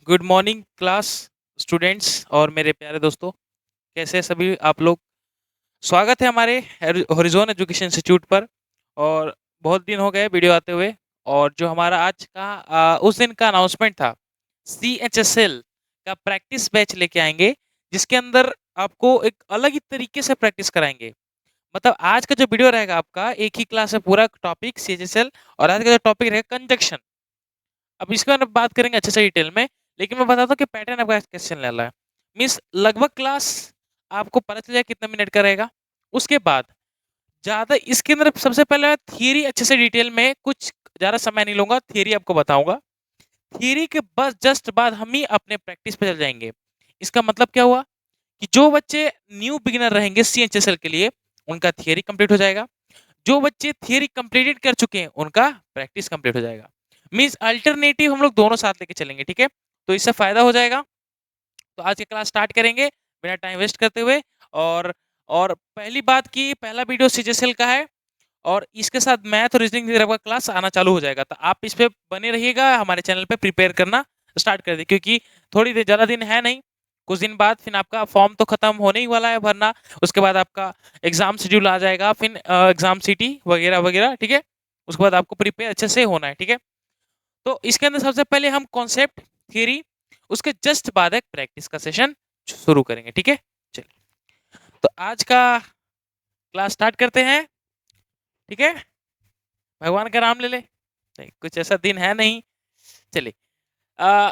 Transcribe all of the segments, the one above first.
Good morning class students और मेरे प्यारे दोस्तों, कैसे हैं सभी आप लोग। स्वागत है हमारे हॉरिजॉन एजुकेशन इंस्टीट्यूट पर। और बहुत दिन हो गए वीडियो आते हुए। और जो हमारा आज का उस दिन का अनाउंसमेंट था, CHSL का प्रैक्टिस बैच लेके आएंगे, जिसके अंदर आपको एक अलग ही तरीके से प्रैक्टिस कराएंगे। मतलब आज का जो वीडियो रहेगा आपका, एक ही क्लास है पूरा टॉपिक CHSL। और आज का जो टॉपिक रहेगा कंजक्शन। अब इसके बारे में बात करेंगे अच्छे से डिटेल में। लेकिन मैं बताता हूँ कि पैटर्न आपका कैसे चलने वाला है। मीन्स लगभग क्लास आपको पता चल जाए कितना मिनट का रहेगा। उसके बाद ज़्यादा इसके अंदर सबसे पहले थियरी अच्छे से डिटेल में, कुछ ज़्यादा समय नहीं लूंगा, थियरी आपको बताऊंगा। थियरी के बस जस्ट बाद हम ही अपने प्रैक्टिस पे चल जाएंगे। इसका मतलब क्या हुआ कि जो बच्चे न्यू बिगिनर रहेंगे CHSL के लिए, उनका थियरी कंप्लीट हो जाएगा। जो बच्चे थियरी कंप्लीटेड कर चुके हैं, उनका प्रैक्टिस कंप्लीट हो जाएगा। मीन्स अल्टरनेटिव हम लोग दोनों साथ लेके चलेंगे, ठीक है। तो इससे फायदा हो जाएगा। तो आज की क्लास स्टार्ट करेंगे बिना टाइम वेस्ट करते हुए। और और पहली बात की पहला वीडियो CHSL का है। और इसके साथ मैथ और रीजनिंग की क्लास आना चालू हो जाएगा। तो आप इस पे बने रहिएगा, हमारे चैनल पे प्रिपेयर करना स्टार्ट कर दे, क्योंकि थोड़ी देर ज़्यादा दिन है नहीं। कुछ दिन बाद फिर आपका फॉर्म तो खत्म होने ही वाला है भरना। उसके बाद आपका एग्जाम शेड्यूल आ जाएगा, फिर एग्जाम सिटी वगैरह वगैरह, ठीक है। उसके बाद आपको प्रिपेयर अच्छे से होना है, ठीक है। तो इसके अंदर सबसे पहले हम कॉन्सेप्ट, थियरी, उसके जस्ट बाद एक प्रैक्टिस का सेशन शुरू करेंगे, ठीक है। चलिए, तो आज का क्लास स्टार्ट करते हैं, ठीक है। भगवान का नाम ले ले, नहीं कुछ ऐसा दिन है नहीं। चलिए, अ,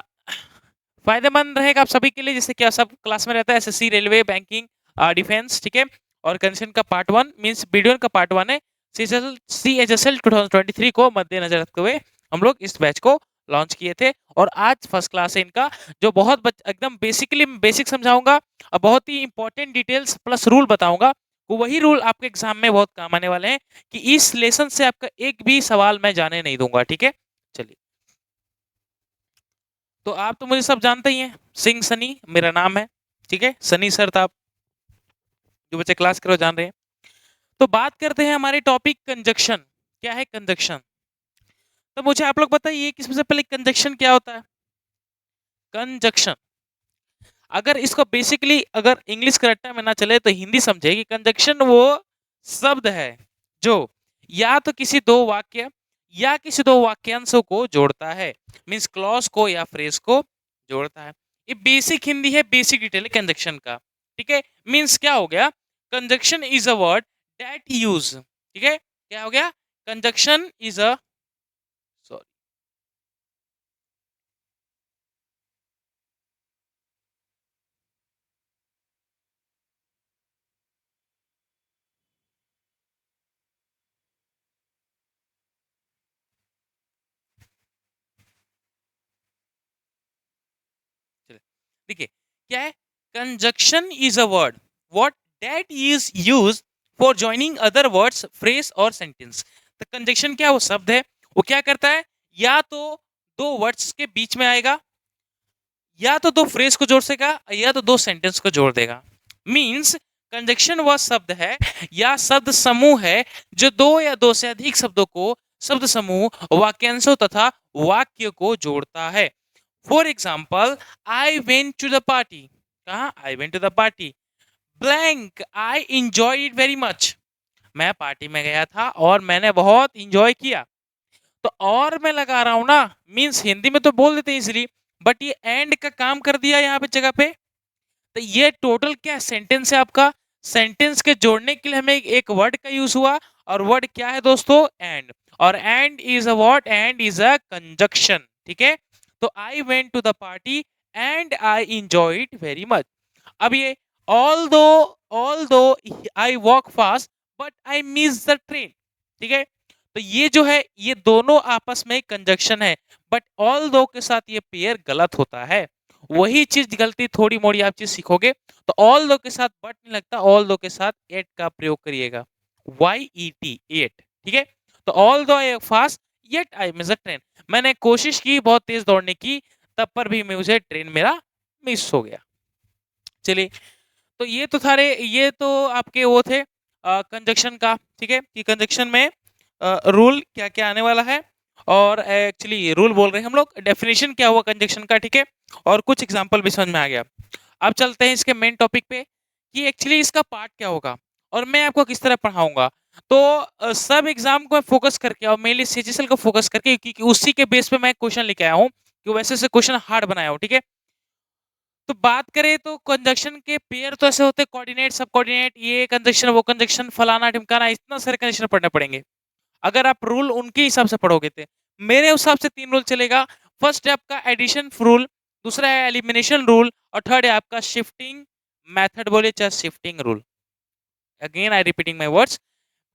फायदेमंद रहेगा आप सभी के लिए, जैसे कि सब क्लास में रहता है SSC, रेलवे, बैंकिंग, डिफेंस, ठीक है। और कंडीशन का पार्ट 1 मींस वीडियो का पार्ट 1 है। CHSL 2023 को मद्देनजर रखते हुए हम लोग इस बैच को लॉन्च किए थे। और आज फर्स्ट क्लास है इनका, जो बहुत एकदम बेसिकली बेसिक समझाऊंगा और बहुत ही इंपॉर्टेंट डिटेल्स प्लस रूल बताऊंगा। वो वही रूल आपके एग्जाम में बहुत काम आने वाले हैं, कि इस लेसन से आपका एक भी सवाल मैं जाने नहीं दूंगा, ठीक है। चलिए, तो आप तो मुझे सब जानते ही हैं, सिंह सनी मेरा नाम है, ठीक है। सनी सर था, आप जो बच्चे क्लास करो जान रहे हैं। तो बात करते हैं हमारे टॉपिक कंजक्शन। क्या है कंजक्शन? तो मुझे आप लोग बताइए कि सबसे पहले कंजक्शन क्या होता है। कंजक्शन, अगर इसको बेसिकली अगर इंग्लिश करेक्टर में ना चले तो हिंदी समझे कि कंजक्शन वो शब्द है जो या तो किसी दो वाक्य या किसी दो वाक्यांशों को जोड़ता है। मीन्स क्लॉज को या फ्रेज को जोड़ता है। ये बेसिक हिंदी है, बेसिक डिटेल है कंजक्शन का, ठीक है। मीन्स क्या हो गया, conjunction is a word that use, ठीक है। क्या हो गया, कंजक्शन इज अ, सॉरी, देखिए क्या है, conjunction is a word what that is use for joining other words, phrase और सेंटेंस। तो कंजक्शन क्या, वो शब्द है, वो क्या करता है, या तो दो वर्ड्स के बीच में आएगा, या तो दो फ्रेज को जोड़ देगा, या तो दो सेंटेंस को जोड़ देगा। मीन्स कंजक्शन वह शब्द है या शब्द समूह है जो दो या दो से अधिक शब्दों को, शब्द समूह, वाक्यांशों तथा वाक्य को जोड़ता है। For example, I went to the party, कहा, I went to the party, blank, I enjoy it very much, मैं पार्टी में गया था और मैंने बहुत इंजॉय किया। तो और मैं लगा रहा हूं ना, मीन्स हिंदी में तो बोल देते इजिली, बट ये एंड का काम कर दिया यहाँ पे जगह पे। तो ये टोटल क्या सेंटेंस है आपका, सेंटेंस के जोड़ने के लिए हमें एक वर्ड का यूज हुआ। और वर्ड क्या है दोस्तों, एंड। और and is a what, and is a conjunction, ठीक है। तो I went to the party and I enjoy it very much. अब ये although I walk fast but I miss the train, ठीक है। तो ये जो है, ये दोनों आपस में कंजक्शन है, बट ऑल दो के साथ ये पेयर गलत होता है। वही चीज गलती थोड़ी मोड़ी आप चीज सीखोगे। तो ऑल दो के साथ बट नहीं लगता, ऑल दो के साथ एट का प्रयोग करिएगा, YET, एट, ठीक है। तो ऑल दो आई fast yet I miss the train, मैंने कोशिश की बहुत तेज दौड़ने की, तब पर भी मुझे ट्रेन मेरा मिस हो गया। चलिए, तो ये तो आपके वो थे कंजक्शन का, ठीक है, कि कंजक्शन में रूल क्या क्या आने वाला है। और एक्चुअली रूल बोल रहे हैं हम लोग, डेफिनेशन क्या हुआ कंजक्शन का, ठीक है, और कुछ एग्जांपल भी समझ में आ गया। अब चलते हैं इसके मेन टॉपिक पे कि एक्चुअली इसका पार्ट क्या होगा और मैं आपको किस तरह पढ़ाऊंगा। तो सब एग्जाम को फोकस करके और मेनली सीजीएल को फोकस करके, क्योंकि उसी के बेस पे मैं क्वेश्चन लेके आया हूँ कि वैसे से क्वेश्चन हार्ड बनाया हूँ, ठीक है। तो बात करें तो कंजक्शन के पेयर तो ऐसे होते हैं, कोऑर्डिनेट, सब कोऑर्डिनेट, ये कंजक्शन वो कंजक्शन, फलाना ढिमकाना, इतना सारे कंजक्शन पढ़ने पड़ेंगे अगर आप रूल उनके हिसाब से पढ़ोगे। थे मेरे हिसाब से 3 रूल चलेगा। फर्स्ट है आपका एडिशन रूल, दूसरा है एलिमिनेशन रूल, और थर्ड है आपका शिफ्टिंग मेथड, बोले चाहे shifting rule. Again I repeating my words.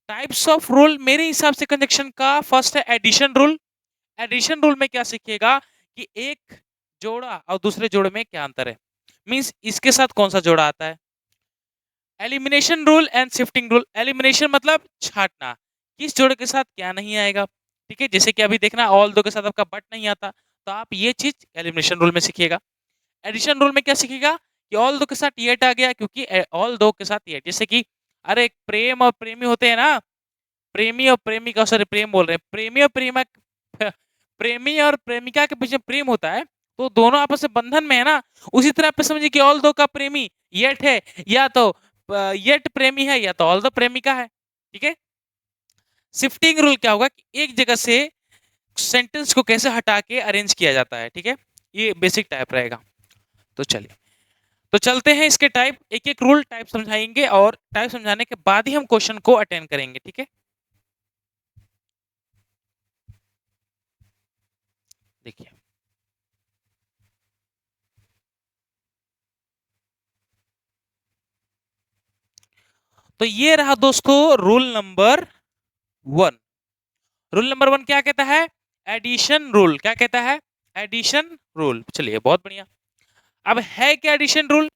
Types of rule मेरे हिसाब से कंजक्शन का, फर्स्ट है एडिशन रूल। एडिशन रूल में क्या सीखिएगा कि एक जोड़ा और दूसरे जोड़े में क्या अंतर है, मींस इसके साथ कौन सा जोड़ा आता है। Elimination rule and shifting rule. Elimination मतलब छांटना, किस जोड़े के साथ क्या नहीं आएगा, ठीक है। जैसे कि अभी देखना ऑल दो के साथ आपका बट नहीं आता, तो आप ये चीज एलिमिनेशन रूल में सीखिएगा। एडिशन रूल में क्या सीखिएगा कि ऑल दो के साथ येट आ गया, क्योंकि ऑल दो के साथ येट, जैसे कि अरे प्रेम और प्रेमी होते हैं ना, प्रेमी और प्रेमिका, सॉरी प्रेम बोल रहे हैं, प्रेमी और प्रेमा प्रेमी और प्रेमिका के बीच में प्रेम होता है, तो दोनों आपस में बंधन में है ना। उसी तरह आप समझिए कि ऑल दो का प्रेमी येट है, या तो येट प्रेमी है, या तो ऑल दो प्रेमिका है, ठीक है। शिफ्टिंग रूल क्या होगा कि एक जगह से सेंटेंस को कैसे हटा के अरेंज किया जाता है, ठीक है। ये बेसिक टाइप रहेगा। तो चलिए, तो चलते हैं इसके टाइप, एक एक रूल टाइप समझाएंगे और टाइप समझाने के बाद ही हम क्वेश्चन को अटेंड करेंगे, ठीक है। देखिए, तो ये रहा दोस्तों रूल नंबर 1। रूल नंबर 1 क्या कहता है, एडिशन रूल। क्या कहता है, एडिशन रूल। चलिए बहुत बढ़िया। अब है क्या एडिशन रूल,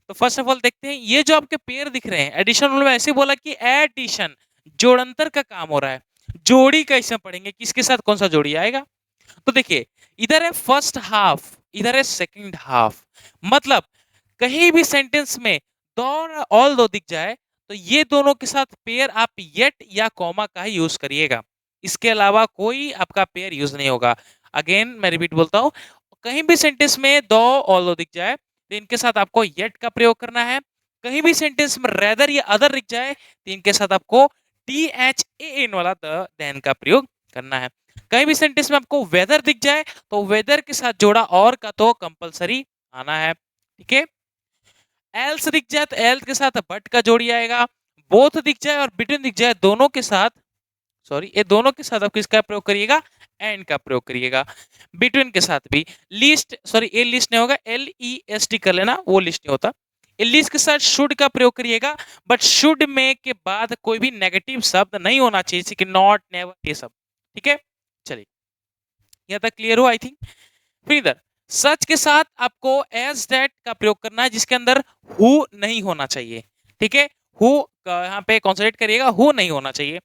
तो फर्स्ट ऑफ ऑल देखते हैं, ये जो आपके पेयर दिख रहे हैं, एडिशन रूल में ऐसे बोला कि एडिशन जोड़ंतर का काम हो रहा है, जोड़ी कैसे पढ़ेंगे, किसके साथ कौन सा जोड़ी आएगा। तो देखिए, इधर है फर्स्ट हाफ, इधर है सेकंड हाफ, मतलब कहीं भी सेंटेंस में दो और ऑल दो दिख जाए तो ये दोनों के साथ पेयर आप येट या कॉमा का ही यूज करिएगा, इसके अलावा कोई आपका पेयर यूज नहीं होगा। अगेन मैं रिपीट बोलता हूं, कहीं भी सेंटेंस में दो ऑल दो दिख जाए तो इनके साथ आपको येट का प्रयोग करना है। कहीं भी सेंटेंस में रेदर या अदर दिख जाए तो इनके साथ आपको THAN वाला द देन का प्रयोग करना है। कहीं भी सेंटेंस में आपको वेदर दिख जाए तो वेदर के साथ जोड़ा और का तो कंपलसरी आना है, ठीक है। एल्स दिख जाए तो एल्स के साथ बट का जोड़ी आएगा। बोथ दिख जाए और बिटवीन दिख जाए, दोनों के साथ, सॉरी ये दोनों के साथ आप किसका प्रयोग करिएगा, एंड का प्रयोग करिएगा। बिटवीन के साथ भी लिस्ट, सॉरी ये लिस्ट नहीं होगा, LEST कर लेना, वो लिस्ट नहीं होता। लिस्ट के साथ शुड का प्रयोग करिएगा, बट शुड में के बाद कोई भी नेगेटिव शब्द नहीं होना चाहिए, जैसे कि नॉट, नेवर, ये सब, ठीक है। चलिए, यहाँ तक क्लियर हो आई थिंक। फिर इधर सच के साथ आपको एज दैट का प्रयोग करना है, जिसके अंदर हु नहीं होना चाहिए, ठीक है। हु यहाँ पे कॉन्सेंट्रेट करिएगा, हु नहीं होना चाहिए।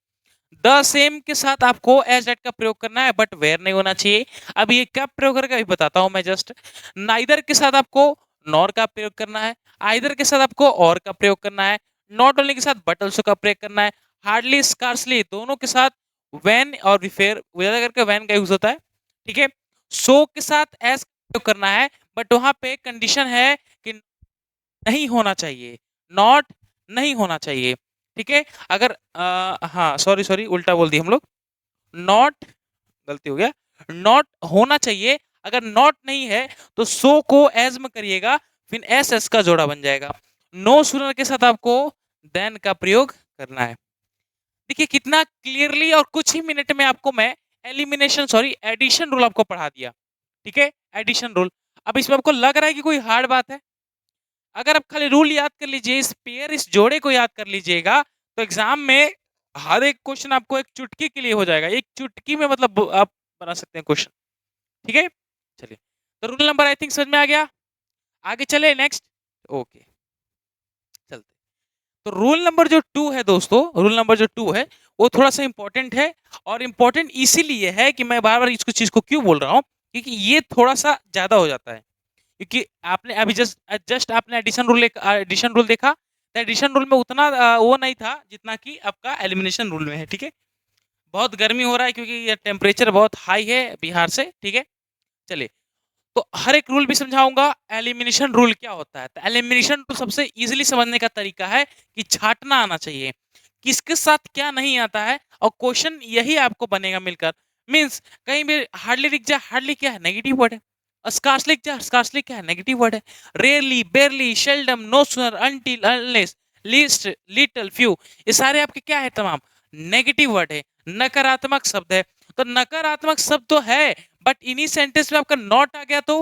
द सेम के साथ आपको एज दैट का प्रयोग करना है, बट वेयर नहीं होना चाहिए। अब ये कब प्रयोग करके अभी बताता हूं मैं जस्ट। नाइदर के साथ आपको नॉर का प्रयोग करना है, आइदर के साथ आपको और का प्रयोग करना है, नॉट ओनली के साथ बट ऑल्सो का प्रयोग करना है, हार्डली, स्कार्सली दोनों के साथ व्हेन और रिफेयर ज्यादा करके व्हेन का यूज होता है, ठीक है। सो के साथ एस प्रयोग करना है, बट वहां पे कंडीशन है कि नहीं होना चाहिए, नॉट नहीं होना चाहिए, ठीक है। अगर हाँ सॉरी सॉरी उल्टा बोल दिया हम लोग, नॉट, गलती हो गया, नॉट होना चाहिए। अगर नॉट नहीं है तो सो को एज में करिएगा, फिर एस एस का जोड़ा बन जाएगा। नो सुनर के साथ आपको देन का प्रयोग करना है। देखिए कितना क्लियरली, और कुछ ही मिनट में आपको मैं एलिमिनेशन, सॉरी एडिशन रूल आपको पढ़ा दिया, ठीक है, एडिशन रूल। अब इसमें आपको लग रहा है कि कोई हार्ड बात है, अगर आप खाली रूल याद कर लीजिए, इस पेयर, इस जोड़े को याद कर लीजिएगा, तो एग्जाम में हर एक क्वेश्चन आपको एक चुटकी के लिए हो जाएगा, एक चुटकी में मतलब आप बना सकते हैं क्वेश्चन, ठीक है। चलिए, तो रूल नंबर आई थिंक समझ में आ गया, आगे चले नेक्स्ट। ओके, चलते। तो रूल नंबर जो 2 है दोस्तों, रूल नंबर जो 2 है वो थोड़ा सा इंपॉर्टेंट है, और इंपॉर्टेंट इसीलिए है कि मैं बार बार इसको चीज को क्यों बोल रहा हूँ, क्योंकि ये थोड़ा सा ज्यादा हो जाता है। क्योंकि आपने अभी जस्ट जस्ट आपने एडिशन रूल देखा, तो एडिशन रूल में उतना वो नहीं था जितना कि आपका एलिमिनेशन रूल में है, ठीक है। बहुत गर्मी हो रहा है क्योंकि ये टेम्परेचर बहुत हाई है बिहार से, ठीक है। चलिए, तो हर एक रूल भी समझाऊंगा। एलिमिनेशन रूल क्या होता है, तो एलिमिनेशन रूल सबसे इजीली समझने का तरीका है कि छांटना आना चाहिए, किसके साथ क्या नहीं आता है, और क्वेश्चन यही आपको बनेगा मिलकर। मीन्स कहीं भी हार्डली लिख जाए, हार्डली क्या है, नेगेटिव वर्ड है। स्कार्सली लिख जाए, स्कार्सली क्या है, नेगेटिव वर्ड है। Rarely, barely, seldom, no sooner, until, unless, least, little, few, ये सारे आपके क्या है, तमाम नेगेटिव वर्ड है, नकारात्मक शब्द है। तो नकारात्मक शब्द तो है, बट इन्हीं सेंटेंस में आपका नॉट आ गया तो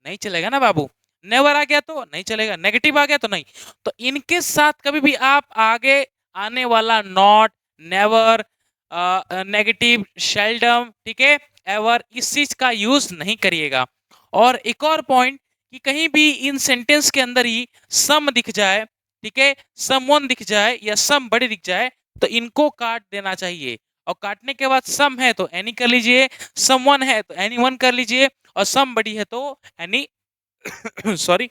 नहीं चलेगा ना बाबू। नेवर आ गया तो नहीं चलेगा, नेगेटिव आ गया तो नहीं। तो इनके साथ कभी भी आप आगे आने वाला नॉट, नेवर, नेगेटिव, शेल्डम, ठीक है, एवर, इस चीज का यूज नहीं करिएगा। और एक और पॉइंट कि कहीं भी इन सेंटेंस के अंदर ही सम दिख जाए, ठीक है, समवन दिख जाए या सम बड़ी दिख जाए, तो इनको काट देना चाहिए। और काटने के बाद सम है तो एनी कर लीजिए, समवन है तो एनी वन कर लीजिए, और सम बड़ी है तो एनी सॉरी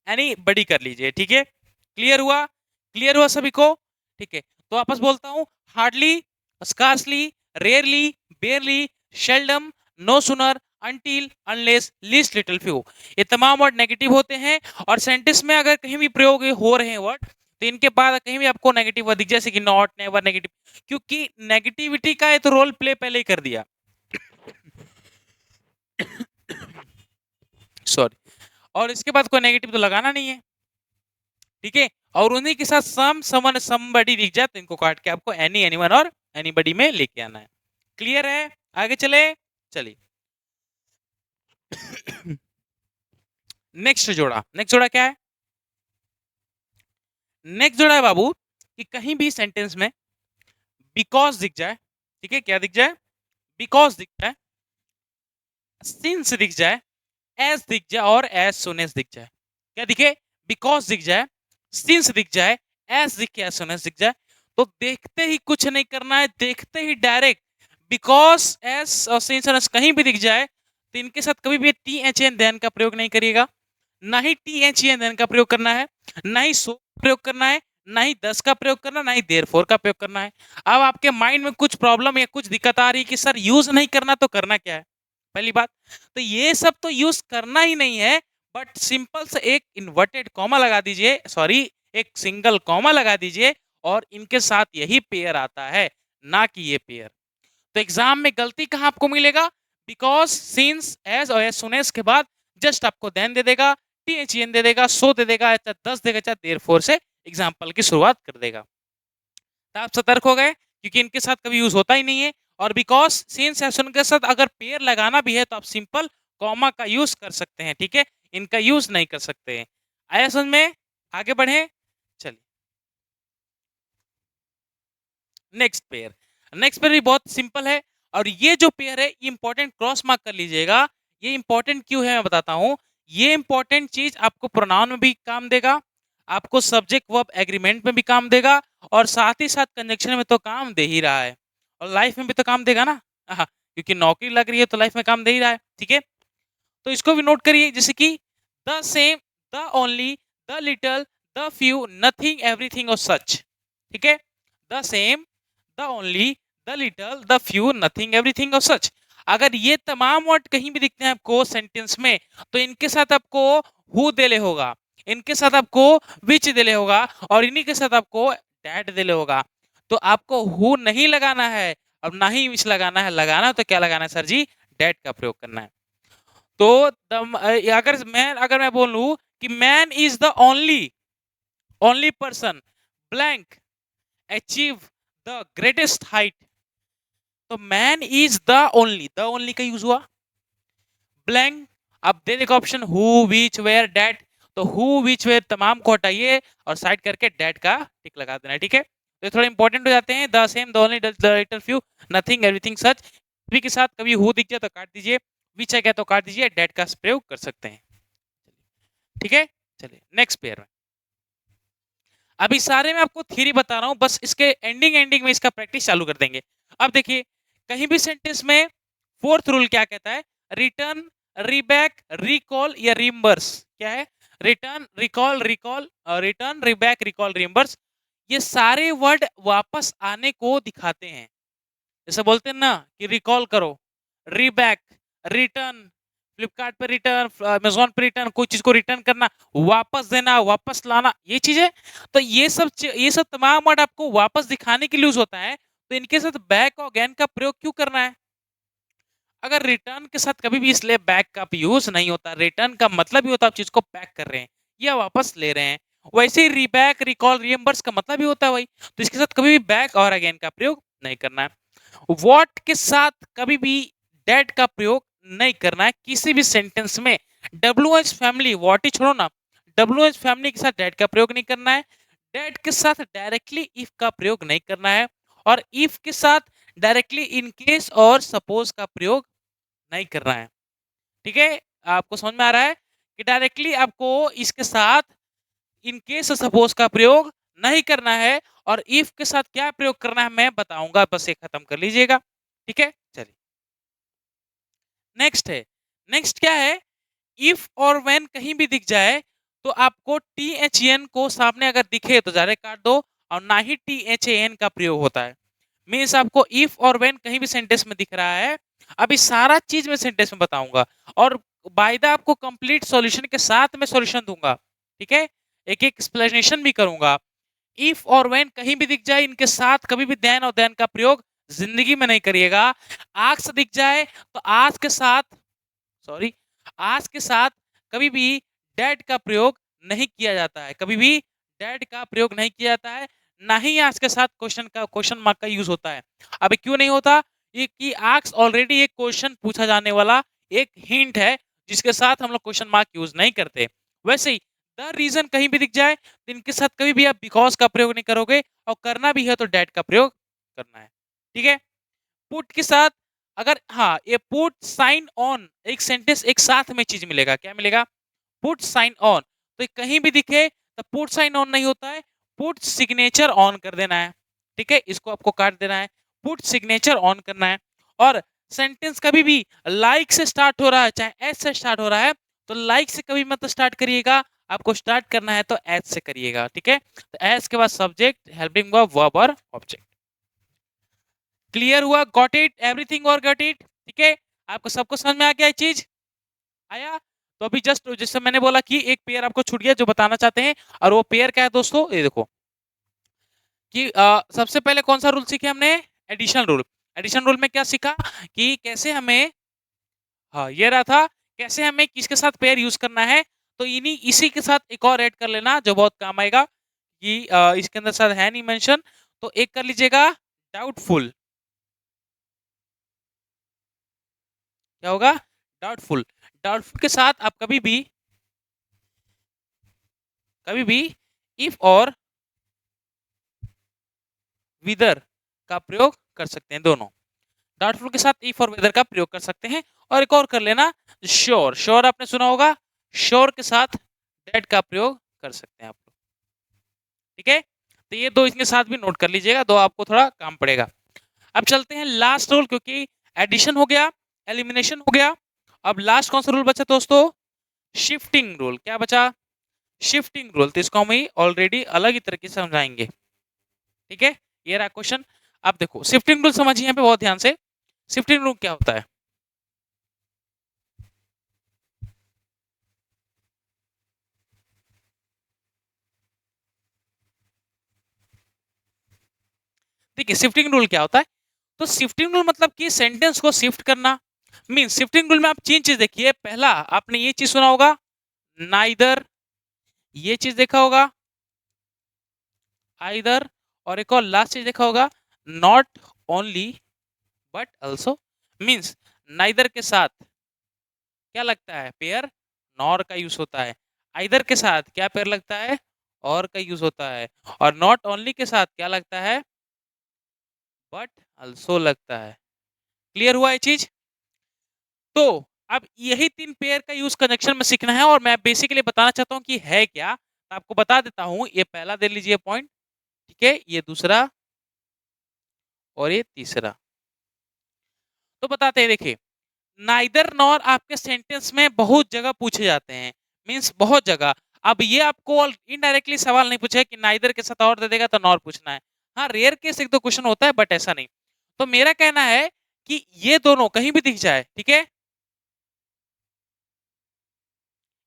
एनी बड़ी कर लीजिए, ठीक है। क्लियर हुआ, क्लियर हुआ सभी को, ठीक है। तो वापस बोलता हूं, hardly, scarcely, rarely, barely, seldom, no sooner, until, unless, least, little, few, ये तमाम वर्ड नेगेटिव होते हैं। और सेंटेंस में अगर कहीं भी प्रयोग हो रहे हैं वर्ड, तो इनके बाद कहीं भी आपको नेगेटिव वर्ड दिख, जैसे कि नॉट, नेवर, नेगेटिव, क्योंकि नेगेटिविटी का ये तो रोल प्ले पहले ही कर दिया। सॉरी। और इसके बाद कोई नेगेटिव तो लगाना नहीं है, ठीक है। और उन्हीं के साथ सम, समन, समबडी दिख जाए तो इनको काट के आपको एनी, एनीवन और एनीबडी में लेके आना है। क्लियर है, आगे चले, चलिए। नेक्स्ट जोड़ा, नेक्स्ट जोड़ा क्या है, नेक्स्ट जोड़ा है बाबू कि कहीं भी सेंटेंस में बिकॉज दिख जाए, ठीक है, क्या दिख जाए, बिकॉज दिख जाए, सिंस दिख जाए, एज दिख जाए, और एज सुन एज दिख जाए। क्या दिखे, बिकॉज दिख जाए, सिंस दिख जाए, एज दिख एज सुन एज दिख जाए, तो देखते ही कुछ नहीं करना है, देखते ही डायरेक्ट बिकॉज, एज और सिंस और एज कहीं भी दिख जाए तो इनके साथ कभी भी टी एच एन देन का प्रयोग नहीं करिएगा। ना ही टी एच एन देन का प्रयोग करना है, ना ही सो प्रयोग करना है, ना ही दस का प्रयोग करना, ना ही देर फोर का प्रयोग करना है। अब आपके माइंड में कुछ प्रॉब्लम या कुछ दिक्कत आ रही है कि सर यूज नहीं करना, तो करना क्या है, पहली बात तो ये सब तो यूज करना ही नहीं है, बट सिंपल से एक इन्वर्टेड कॉमा लगा दीजिए, सॉरी, एक सिंगल कॉमा लगा दीजिए, और इनके साथ यही पेयर आता है, ना कि ये पेयर। तो एग्जाम में गलती कहां आपको मिलेगा, बिकॉज, सिंस, एज और एज सुन एज के बाद जस्ट आपको देन दे देगा, टी एच एन दे देगा, सो दे देगा, चाहे 10 देगा, चाहे देर फोर से एग्जाम्पल की शुरुआत कर देगा। तो आप सतर्क हो गए, क्योंकि इनके साथ कभी यूज होता ही नहीं है। और बिकॉज, सिंस, एज के साथ अगर पेयर लगाना भी है तो आप सिंपल कॉमा का यूज कर सकते हैं, ठीक है, इनका यूज नहीं कर सकते हैं। आया समझ में, आगे बढ़े, चलिए। नेक्स्ट पेयर, नेक्स्ट पेयर भी बहुत सिंपल है, और ये जो पेयर है इंपॉर्टेंट, क्रॉस मार्क कर लीजिएगा। ये इंपॉर्टेंट क्यों है मैं बताता हूं। ये इंपॉर्टेंट चीज आपको प्रोनाउन में भी काम देगा, आपको सब्जेक्ट वर्ब एग्रीमेंट में भी काम देगा, और साथ ही साथ कंजक्शन में तो काम दे ही रहा है, और लाइफ में भी तो काम देगा ना। क्योंकि नौकरी लग रही है तो लाइफ में काम दे ही रहा है, ठीक है। तो इसको भी नोट करिए, जैसे कि the same, the only, the little, the few, nothing, everything और सच, ठीक है। The same, the only, the little, the few, nothing, everything और सच। अगर ये तमाम वर्ड कहीं भी दिखते हैं आपको सेंटेंस में, तो इनके साथ आपको हु देले होगा, इनके साथ आपको विच देले होगा, और इन्हीं के साथ आपको डैट देले होगा। तो आपको हु नहीं लगाना है, और ना ही विच लगाना है, लगाना तो क्या लगाना है सर जी, डैट का प्रयोग करना है। तो अगर मैं बोलूं कि man is the only, only person blank achieve the greatest height, तो मैन इज द ओनली का यूज हुआ, ब्लैंक, अब दे देगा option who, which, where, that, तो हु, विच, वेयर तमाम को हटाइए और साइड करके डेट का टिक लगा देना है, ठीक है। तो थोड़ा इंपॉर्टेंट हो जाते हैं, the same, the only, the little, few, nothing, everything, such. भी के साथ कभी हु दिख जाए तो काट दीजिए, विच है क्या तो काट दीजिए, डेट का प्रयोग कर सकते हैं, ठीक है। चलिए नेक्स्ट पेयर में, अभी सारे में आपको थ्योरी बता रहा हूं, बस इसके एंडिंग में इसका प्रैक्टिस चालू कर देंगे। अब देखिए, कहीं भी सेंटेंस में फोर्थ रूल क्या कहता है, रिटर्न, रीबैक, रिकॉल या रिम्बर्स, क्या है, return, recall, return, रीबैक, recall, reimburse, ये सारे वर्ड वापस आने को दिखाते हैं, जैसे बोलते हैं ना कि रिकॉल करो, रीबैक, रिटर्न, फ्लिपकार्ट पे रिटर्न, अमेज़न पे रिटर्न, कोई चीज़ को रिटर्न करना, वापस देना, वापस लाना, ये चीज़ें। तो ये सब तमाम वर्ड आपको वापस दिखाने के लिए यूज़ होता है। तो इनके साथ बैक और अगेन का प्रयोग क्यों करना है? अगर रिटर्न के साथ कभी भी इसलिए बैक का यूज़ नहीं होता। रिटर्न का मतलब ही होता है आप चीज़ को बैक कर रहे हैं या वापस ले रहे हैं। वैसे ही रीबैक, रिकॉल, रीइंबर्स का मतलब ही होता है वही। तो इसके साथ कभी भी बैक और अगेन का प्रयोग नहीं करना है। व्हाट के साथ कभी भी दैट का प्रयोग नहीं करना है किसी भी सेंटेंस में। डब्ल्यूएच फैमिली, व्हाट ही छोड़ो ना, डब्ल्यूएच फैमिली के साथ दैट का प्रयोग नहीं करना है। दैट के साथ डायरेक्टली इफ का प्रयोग नहीं करना है और इफ के साथ डायरेक्टली इन केस और सपोज का प्रयोग नहीं करना है। ठीक है, आपको समझ में आ रहा है कि डायरेक्टली आपको इसके साथ इन केस सपोज का प्रयोग नहीं करना है और इफ के साथ क्या प्रयोग करना है मैं बताऊंगा, बस ये खत्म कर लीजिएगा। ठीक है, चलिए नेक्स्ट है। नेक्स्ट क्या है? इफ और व्हेन कहीं भी दिख जाए तो आपको टी एच एन को सामने अगर दिखे तो डायरेक्ट काट दो और ना ही टी एच एन का प्रयोग होता है। मीन्स आपको इफ और व्हेन कहीं भी सेंटेंस में दिख रहा है, अभी सारा चीज मैं सेंटेंस में बताऊंगा और बाय द आपको कंप्लीट सॉल्यूशन के साथ में सॉल्यूशन दूंगा। ठीक है, एक एक एक्सप्लेनेशन भी करूंगा। इफ और व्हेन कहीं भी दिख जाए इनके साथ कभी भी देन और देन का प्रयोग जिंदगी में नहीं करिएगा। आग दिख जाए तो आज के साथ, सॉरी, आज के साथ कभी भी डेड का प्रयोग नहीं किया जाता है, कभी भी डेड का प्रयोग नहीं किया जाता है, ना ही आज के साथ क्वेश्चन मार्क का यूज होता है। अभी क्यों नहीं होता? ये कि आक्स ऑलरेडी एक क्वेश्चन पूछा जाने वाला एक हिंट है जिसके साथ हम लोग क्वेश्चन मार्क यूज नहीं करते। वैसे ही द रीजन कहीं भी दिख जाए तो इनके साथ कभी भी आप बिकॉज का प्रयोग नहीं करोगे और करना भी है तो डेड का प्रयोग करना है। ठीक है, पुट के साथ अगर, हाँ, ये पुट साइन ऑन एक सेंटेंस एक साथ में चीज मिलेगा, क्या मिलेगा? Put sign on. तो ये कहीं भी दिखे तो पुट साइन ऑन नहीं होता है, पुट सिग्नेचर ऑन कर देना है। ठीक है, इसको आपको काट देना है, पुट सिग्नेचर ऑन करना है। और सेंटेंस कभी भी लाइक से स्टार्ट हो रहा है चाहे एस से स्टार्ट हो रहा है तो लाइक से कभी मत स्टार्ट करिएगा, आपको स्टार्ट करना है तो एस से करिएगा। ठीक है, तो एस के बाद सब्जेक्ट, हेल्पिंग वर्ब और ऑब्जेक्ट। क्लियर हुआ? गॉट इट एवरीथिंग और गॉट इट? ठीक है, आपको सबको समझ में आ गया ये चीज? आया? तो अभी जस्ट जैसे मैंने बोला कि एक पेयर आपको छूट गया जो बताना चाहते हैं, और वो पेयर क्या है दोस्तों, ये देखो कि सबसे पहले कौन सा रूल सीखे हमने? Addition rule. एडिशन रूल में क्या सीखा कि कैसे हमें, हाँ ये रहा था, कैसे हमें किसके साथ पेयर यूज करना है। तो इन्हीं इसी के साथ एक और ऐड कर लेना जो बहुत काम आएगा कि इसके अंदर शायद है नहीं मेंशन, तो एक कर लीजिएगा डाउटफुल। क्या होगा? डाउटफुल। डाउटफुल के साथ आप कभी भी इफ और विदर का प्रयोग कर सकते हैं, दोनों। डाउटफुल के साथ इफ और वेदर का प्रयोग कर सकते हैं। और एक और कर लेना श्योर। श्योर आपने सुना होगा, श्योर के साथ डेट का प्रयोग कर सकते हैं आप लोग। ठीक है, तो ये दो इसके साथ भी नोट कर लीजिएगा, दो आपको थोड़ा काम पड़ेगा। अब चलते हैं लास्ट रूल, क्योंकि एडिशन हो गया, एलिमिनेशन हो गया, अब लास्ट कौन सा रूल बचा दोस्तों? Shifting rule. क्या बचा? Shifting rule. तो इसको हम ऑलरेडी अलग ही तरीके से समझाएंगे। ठीक है, ये रहा क्वेश्चन। अब देखो शिफ्टिंग रूल समझिए यहाँ पे बहुत ध्यान से। शिफ्टिंग रूल क्या होता है? देखिए शिफ्टिंग रूल क्या होता है, तो शिफ्टिंग रूल मतलब कि सेंटेंस को शिफ्ट करना। मीन शिफ्टिंग रूल में आप तीन चीज देखिए, पहला आपने ये चीज सुना होगा नाइदर, ये चीज देखा होगा आइदर, और एक और लास्ट चीज देखा होगा not only but also. Means neither के साथ क्या लगता है? पेयर नॉर का यूज होता है। आइदर के साथ क्या पेयर लगता है? और का यूज होता है। और नॉट ओनली के साथ क्या लगता है? बट ऑल्सो लगता है। क्लियर हुआ ये चीज? तो अब यही तीन पेयर का यूज कंजक्शन में सीखना है और मैं बेसिकली बताना चाहता हूं कि है क्या, तो आपको बता देता हूं। ये पहला दे लीजिए पॉइंट, ठीक है, ये दूसरा और ये तीसरा। तो बताते हैं, देखिए नाइदर नॉर आपके सेंटेंस में बहुत जगह पूछे जाते हैं, मींस बहुत जगह। अब ये आपको इनडायरेक्टली सवाल नहीं पूछे कि नाइदर के साथ और दे देगा तो नॉर पूछना है। हाँ रेयर केस एक दो क्वेश्चन होता है बट ऐसा नहीं। तो मेरा कहना है कि ये दोनों कहीं भी दिख जाए, ठीक है,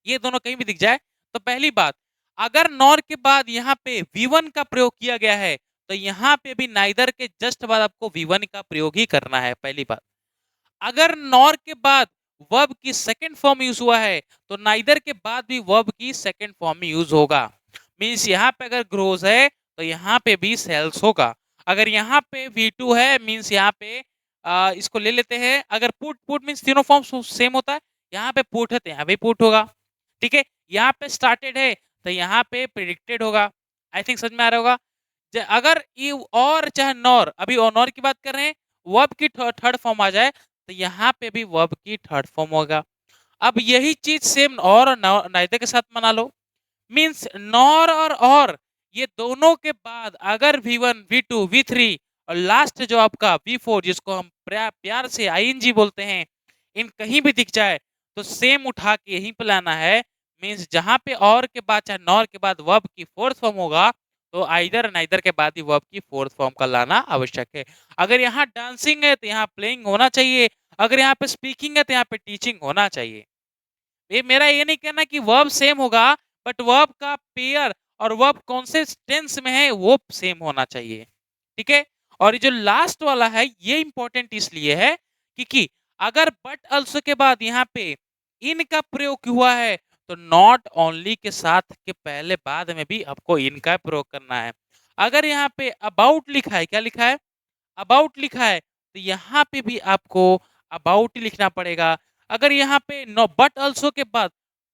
ये दोनों कहीं भी दिख जाए तो पहली बात, अगर नॉर के बाद यहाँ पे V1 का प्रयोग किया गया है तो यहाँ पे भी नाइदर के जस्ट बाद आपको V1 का प्रयोग ही करना है, पहली बात। अगर नॉर के बाद वर्ब की सेकंड फॉर्म यूज हुआ है तो नाइदर के बाद भी वर्ब की सेकंड फॉर्म में यूज होगा। मींस यहाँ पे अगर ग्रोज है तो यहाँ पे भी सेल्स होगा। अगर यहाँ पे V2 है मींस यहाँ पे इसको ले लेते हैं, अगर पुट पुट मींस तीनों फॉर्म सेम होता है, यहाँ पे पुट है तो यहाँ पे पुट होगा, ठीक है। यहाँ पे स्टार्टेड है तो यहाँ पे प्रिडिक्टेड होगा। आई थिंक समझ में आ रहा होगा। अगर और चाहे नॉर, अभी और नॉर की बात कर रहे हैं, वर्ब की थर्ड फॉर्म आ जाए तो यहाँ पे भी वर्ब की थर्ड फॉर्म होगा। अब यही चीज सेम और नाइदर के साथ बना लो। मींस नॉर और ये दोनों के बाद अगर V1, V2, V3 और लास्ट जो आपका V4 जिसको हम प्यार से ING बोलते हैं, इन कहीं भी दिख जाए तो सेम उठा के यहीं पे लाना है। मींस जहां पे और के बाद चाहे नॉर के बाद वर्ब की फोर्थ फॉर्म होगा तो आइदर नाइदर के बाद ही वर्ब की फोर्थ फॉर्म का लाना आवश्यक है। अगर यहाँ डांसिंग है तो यहाँ प्लेइंग होना चाहिए, अगर यहाँ पे स्पीकिंग है तो यहाँ पे टीचिंग होना चाहिए। ये मेरा ये नहीं कहना कि वर्ब सेम होगा, बट वर्ब का पेयर और वर्ब कौन से टेंस में है वो सेम होना चाहिए, ठीक है। और ये जो लास्ट वाला है ये इंपॉर्टेंट इसलिए है क्योंकि अगर बट अल्सो के बाद यहाँ पे इन का प्रयोग हुआ है तो नॉट ओनली के साथ के पहले बाद में भी आपको इन का प्रयोग करना है। अगर यहाँ पे अबाउट लिखा है, क्या लिखा है, अबाउट लिखा है, तो यहाँ पे भी आपको अबाउट लिखना पड़ेगा। अगर यहाँ पे नो बट अल्सो के बाद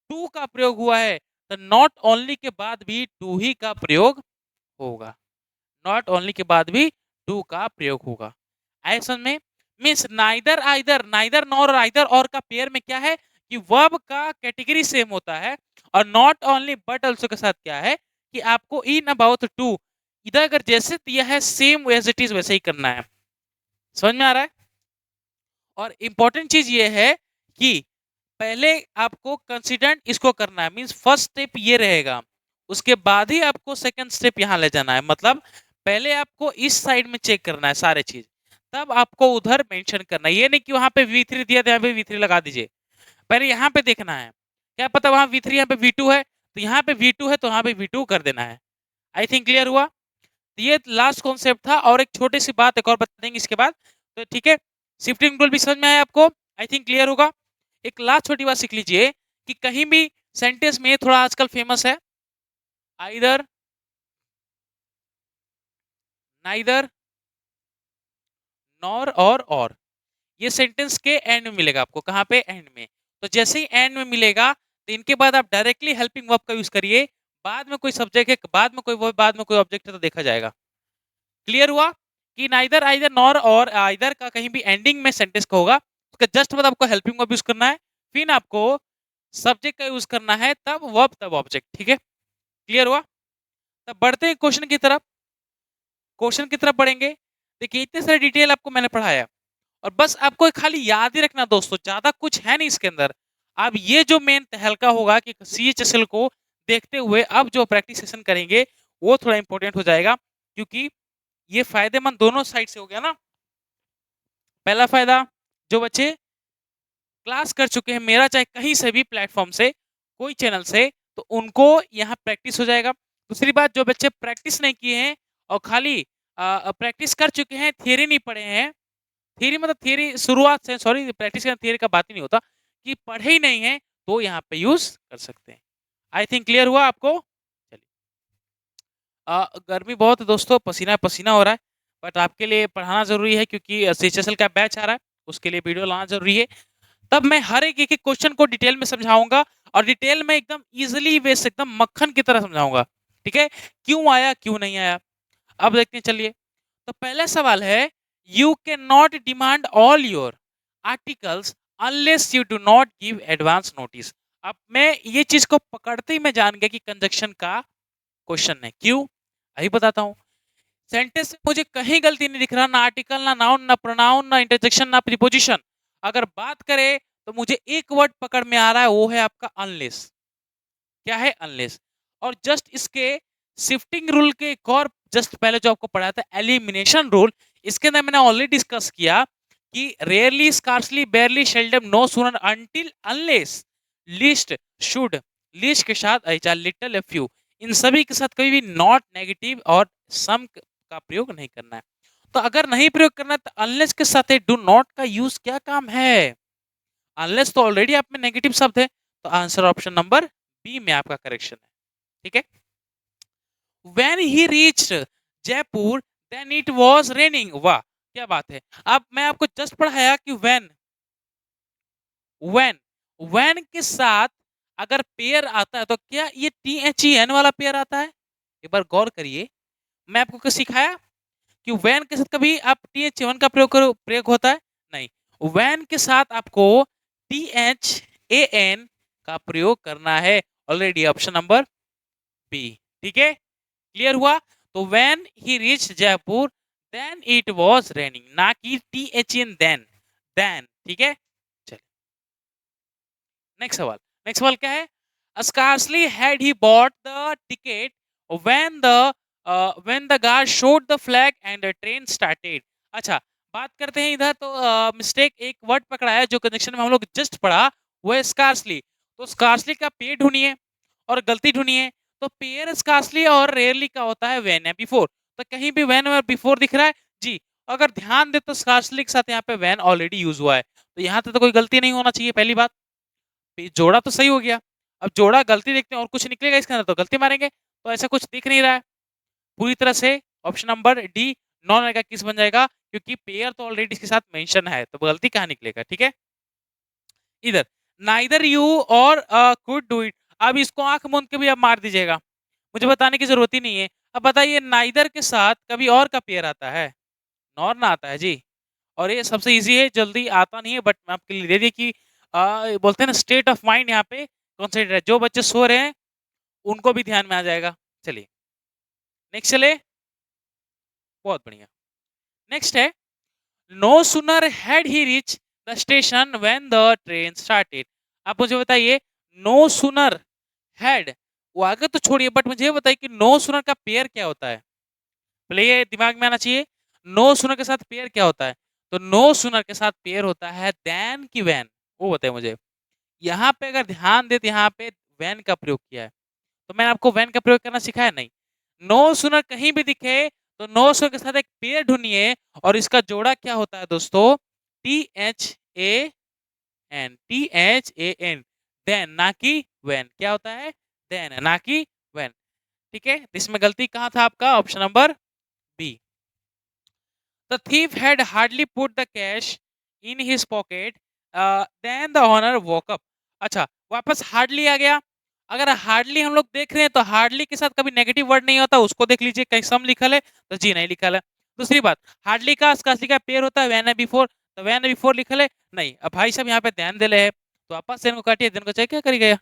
टू का प्रयोग हुआ है तो नॉट ओनली के बाद भी टू ही का प्रयोग होगा, नॉट ओनली के बाद भी टू का प्रयोग होगा। ऐसा में means neither either, neither nor और आइदर और का पेयर में क्या है कि वर्ब का कैटेगरी सेम होता है, और नॉट ओनली बट अल्सो के साथ क्या है कि आपको इन अबाउट टू इधर अगर जैसे दिया है सेम एज इट इज वैसे ही करना है। समझ में आ रहा है। और इंपॉर्टेंट चीज ये है कि पहले आपको कंसिडेंट इसको करना है, मींस फर्स्ट स्टेप ये रहेगा, उसके बाद ही आपको सेकंड स्टेप यहाँ ले जाना है। मतलब पहले आपको इस साइड में चेक करना है सारे चीज, तब आपको उधर मेंशन करना है। ये नहीं कि वहां पे V3 दिया था यहाँ पे V3 लगा दीजिए, पहले यहाँ पे देखना है। क्या पता वहां V3 यहाँ पे V2 है तो यहाँ पे V2 है तो यहाँ पे V2 कर देना है। आई थिंक क्लियर हुआ। तो ये लास्ट कॉन्सेप्ट था, और एक छोटी सी बात एक और बता देंगे इसके बाद, तो ठीक है। शिफ्टिंग टूल भी समझ में आया आपको, आई थिंक क्लियर होगा। एक लास्ट छोटी बात सीख लीजिए कि कहीं भी सेंटेंस में थोड़ा आजकल फेमस है आइदर, नाइदर, नॉर और ये सेंटेंस के एंड में मिलेगा आपको। कहाँ पे, एंड में। तो जैसे ही एंड में मिलेगा तो इनके बाद आप डायरेक्टली हेल्पिंग वर्ब का यूज करिए। बाद में कोई सब्जेक्ट है, बाद में कोई वर्ब, बाद में कोई ऑब्जेक्ट है तो देखा जाएगा। क्लियर हुआ कि नाइदर आइदर नॉर और आइदर का कहीं भी एंडिंग में सेंटेंस का होगा, उसका जस्ट बाद आपको हेल्पिंग वर्ब यूज करना है, फिर आपको सब्जेक्ट का यूज करना है, तब वर्ब तब ऑब्जेक्ट, ठीक है। क्लियर हुआ। तब बढ़ते हैं क्वेश्चन की तरफ। क्वेश्चन की तरफ बढ़ेंगे। देखिए इतने सारे डिटेल आपको मैंने पढ़ाया, और बस आपको खाली याद ही रखना दोस्तों, ज्यादा कुछ है नहीं इसके अंदर। अब ये जो मेन तहलका होगा कि CHSL को देखते हुए अब जो प्रैक्टिस सेशन करेंगे वो थोड़ा इंपॉर्टेंट हो जाएगा, क्योंकि ये फायदेमंद दोनों साइड से हो गया ना। पहला फायदा, जो बच्चे क्लास कर चुके हैं मेरा, चाहे कहीं से भी प्लेटफॉर्म से, कोई चैनल से, तो उनको यहाँ प्रैक्टिस हो जाएगा। दूसरी बात, जो बच्चे प्रैक्टिस नहीं किए हैं और खाली प्रैक्टिस कर चुके हैं, थियरी नहीं पढ़े हैं, थियरी मतलब थियरी शुरुआत से, सॉरी प्रैक्टिस का थियरी का बात ही नहीं होता, कि पढ़े ही नहीं है तो यहाँ पे यूज कर सकते हैं। आई थिंक क्लियर हुआ आपको। चलिए, गर्मी बहुत है दोस्तों, पसीना पसीना हो रहा है, बट आपके लिए पढ़ाना जरूरी है क्योंकि CHSL का बैच आ रहा है, उसके लिए वीडियो लाना जरूरी है। तब मैं हर एक एक क्वेश्चन को डिटेल में समझाऊंगा, और डिटेल में एकदम इजिली वे से, एकदम मक्खन की तरह समझाऊंगा, ठीक है। क्यों आया क्यों नहीं आया, अब देखते हैं। चलिए, तो पहला सवाल है, you can not demand all your articles unless you do not give advance notice. अब मैं ये चीज को पकड़ते ही मैं जान गया कि कंजक्शन का क्वेश्चन है। क्यों, अभी बताता हूँ। सेंटेंस में मुझे कहीं गलती नहीं दिख रहा, ना आर्टिकल, ना नाउन, ना प्रोनाउन, ना इंटरजेक्शन, ना प्रीपोजिशन। अगर बात करें तो मुझे एक वर्ड पकड़ में आ रहा है, वो है आपका अनलेस। क्या है, अनलेस। और जस्ट इसके शिफ्टिंग रूल के एक और जस्ट पहले जो आपको पढ़ाया था एलिमिनेशन रूल, इसके अंदर मैंने ऑलरेडी डिस्कस किया कि rarely, scarcely, barely, seldom, no sooner, until, unless, least, should, least के साथ ऐसा, लिटिल, फ्यू, इन सभी के साथ कभी भी नॉट, नेगेटिव और सम का प्रयोग नहीं करना है। तो अगर नहीं प्रयोग करना है तो अनलेस के साथ डू नॉट का यूज क्या काम है? अनलेस तो ऑलरेडी आप में नेगेटिव शब्द है, तो आंसर ऑप्शन नंबर बी में आपका करेक्शन है। ठीक है। When he reached Jaipur then it was raining। वाह क्या बात है। अब मैं आपको जस्ट पढ़ाया कि when के साथ अगर पेयर आता है तो क्या ये THEN वाला पेयर आता है? एक बार गौर करिए, मैं आपको क्या सिखाया कि when के साथ कभी आप THEN का प्रयोग होता है? नहीं। when के साथ आपको THAN का प्रयोग करना है, ऑलरेडी ऑप्शन नंबर बी। ठीक है, क्लियर हुआ? तो when he reached Jaipur then it was raining, ना कि THEN then। ठीक है, चलिए नेक्स्ट सवाल। नेक्स्ट सवाल क्या है? Scarcely had he bought the ticket when the guard showed the flag and the train started। अच्छा, बात करते हैं इधर तो मिस्टेक एक वर्ड पकड़ा है जो कनेक्शन में हम लोग जस्ट पढ़ा, वो है स्कार्सली। तो स्कार्सली का पेयर ढूंढिए और गलती ढूंढिए। तो पेयर स्कार्सली और रेयरली का होता है व्हेन या बिफोर। तो कहीं भी व्हेन और बिफोर दिख रहा है जी। अगर ध्यान दे तो स्कार्सली के साथ यहाँ पे व्हेन ऑलरेडी यूज हुआ है, तो यहाँ पे तो कोई गलती नहीं होना चाहिए, पहली बात। जोड़ा तो सही हो गया। अब जोड़ा गलती देखते हैं और कुछ निकलेगा इसके अंदर तो गलती मारेंगे, तो ऐसा कुछ दिख नहीं रहा है पूरी तरह से। ऑप्शन नंबर डी नॉन रहेगा, किस बन जाएगा? क्योंकि पेयर तो ऑलरेडी इसके साथ मेंशन है, तो गलती कहाँ निकलेगा? ठीक है, इधर नाइदर यू और कुड डू इट। अब इसको आंख मूंद के भी आप मार दीजिएगा, मुझे बताने की जरूरत ही नहीं है। अब बताइए नाइदर के साथ कभी और का पेयर आता है? नॉर ना आता है जी। और ये सबसे इजी है, जल्दी आता नहीं है, बट मैं आपके लिए दे दिए कि बोलते हैं ना स्टेट ऑफ माइंड यहाँ पे कॉन्सेंट्रेट। जो बच्चे सो रहे हैं उनको भी ध्यान में आ जाएगा। चलिए नेक्स्ट चले, बहुत बढ़िया। नेक्स्ट है no sooner had he reach the station when the train started. आप मुझे बताइए नो सुनर हैड, वो आगे तो छोड़िए, बट मुझे बताइए कि नो सुनर का पेयर क्या होता है? पहले ये दिमाग में आना चाहिए, नो सुनर के साथ पेयर क्या होता है? तो नो सुनर के साथ पेयर होता है देन की वैन। वो बताइए मुझे। यहाँ पे अगर ध्यान दे तो यहाँ पे वैन का प्रयोग किया है, तो मैंने आपको वैन का प्रयोग करना सिखाया नहीं। नो सुनर कहीं भी दिखे तो नो सुनर के साथ एक पेयर ढूंढिए, और इसका जोड़ा क्या होता है दोस्तों? THAN देन, ना कि वैन। क्या होता है? देन, ना कि वैन। ठीक है, इसमें गलती कहाँ था आपका? Option number B. The thief had hardly put the cash in his pocket, then the owner woke up। अच्छा, वापस हार्डली आ गया। अगर हार्डली हम लोग देख रहे हैं तो हार्डली के साथ कभी नेगेटिव वर्ड नहीं होता, उसको देख लीजिए कहीं सम लिखल है तो जी नहीं लिखल है। दूसरी बात, हार्डली का स्कार्सली का पेयर होता है व्हेन बिफोर, तो व्हेन बिफोर लिखल है नहीं। अब भाई साहब यहाँ पे ध्यान दे रहे हैं, तो वापस से इनको काटिए, दिन को चाहिए क्या करिएगा?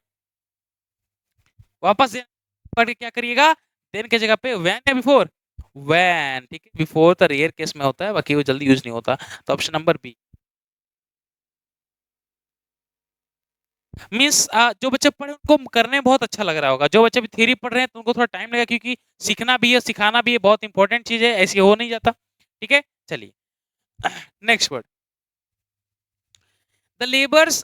वापस काट के क्या करिएगा? देन के जगह पे व्हेन या बिफोर? व्हेन। ठीक है, बिफोर तो रेयर केस में होता है, बाकी वो जल्दी यूज नहीं होता। तो ऑप्शन नंबर बी मीन्स जो बच्चे पढ़े उनको करने में बहुत अच्छा लग रहा होगा। जो बच्चे भी थ्योरी पढ़ रहे हैं तो उनको थोड़ा टाइम लगेगा, क्योंकि सीखना भी है सिखाना भी है, बहुत इंपॉर्टेंट चीज है, ऐसे हो नहीं जाता। ठीक है, चलिए next word. The labours